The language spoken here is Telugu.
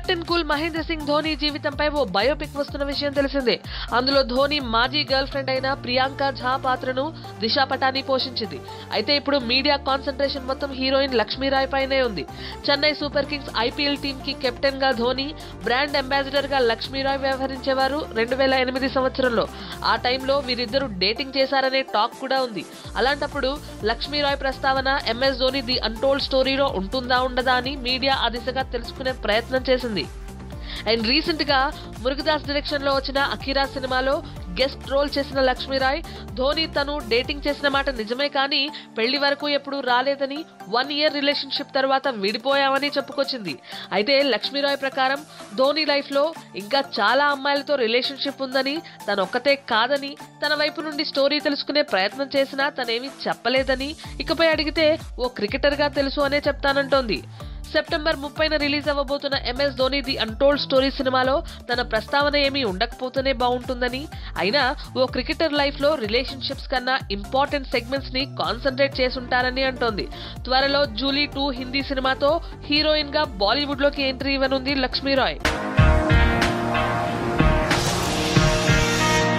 కెప్టెన్ కూల్ మహేంద్ర సింగ్ ధోని జీవితంపై ఓ బయోపిక్ వస్తున్న విషయం తెలిసిందే. అందులో ధోని మాజీ గర్ల్ ఫ్రెండ్ అయిన ప్రియాంక ఝా పాత్రను దిశా పటాని పోషించింది. అయితే ఇప్పుడు మీడియా కాన్సంట్రేషన్ మొత్తం హీరోయిన్ లక్ష్మీరాయ్ పైనే ఉంది. Chennai super Kings IPL team కి కెప్టెన్ గా ధోని, బ్రాండ్ అంబాసిడర్ గా లక్ష్మీరాయ్ వ్యవహరించేవారు 2008 సంవత్సరంలో. ఆ టైంలో వీరిద్దరూ డేటింగ్ చేశారనే టాక్ కూడా ఉంది. అలాంటప్పుడు లక్ష్మీరాయ్ ప్రస్తావన ఎంఎస్ ధోని ది అన్టోల్డ్ స్టోరీలో ఉంటుందా ఉండదా అని మీడియా ఆ దిశగా తెలుసుకునే ప్రయత్నం చేసింది. అండ్ రీసెంట్ గా మురుగదాస్ డైరెక్షన్ లో వచ్చిన అఖీరా సినిమాలో గెస్ట్ రోల్ చేసిన లక్ష్మీరాయ్ ధోని తను డేటింగ్ చేసిన మాట నిజమే కానీ పెళ్లి వరకు ఎప్పుడు రాలేదని, 1 year రిలేషన్షిప్ తర్వాత విడిపోయామని చెప్పుకొచ్చింది. అయితే లక్ష్మీరాయ్ ప్రకారం ధోని లైఫ్ లో ఇంకా చాలా అమ్మాయిలతో రిలేషన్షిప్ ఉందని, తనొక్కతే కాదని, తన వైపు నుండి స్టోరీ తెలుసుకునే ప్రయత్నం చేసినా తనేమీ చెప్పలేదని, ఇకపై అడిగితే ఓ క్రికెటర్ గా తెలుసు అనే చెప్తానంటోంది. సెప్టెంబర్ 30న రిలీజ్ అవ్వబోతున్న M S Dhoni the untold story సినిమాలో తన ప్రస్తావన ఏమీ ఉండకపోతేనే బాగుంటుందని, అయినా ఓ క్రికెటర్ లైఫ్ లో రిలేషన్షిప్స్ కన్నా ఇంపార్టెంట్ సెగ్మెంట్స్ ని కాన్సన్ట్రేట్ చేసుంటారని అంటోంది. త్వరలో జూలీ 2 హిందీ సినిమాతో హీరోయిన్ గా బాలీవుడ్ లోకి ఎంట్రీ ఇవ్వనుంది లక్ష్మీరాయ్.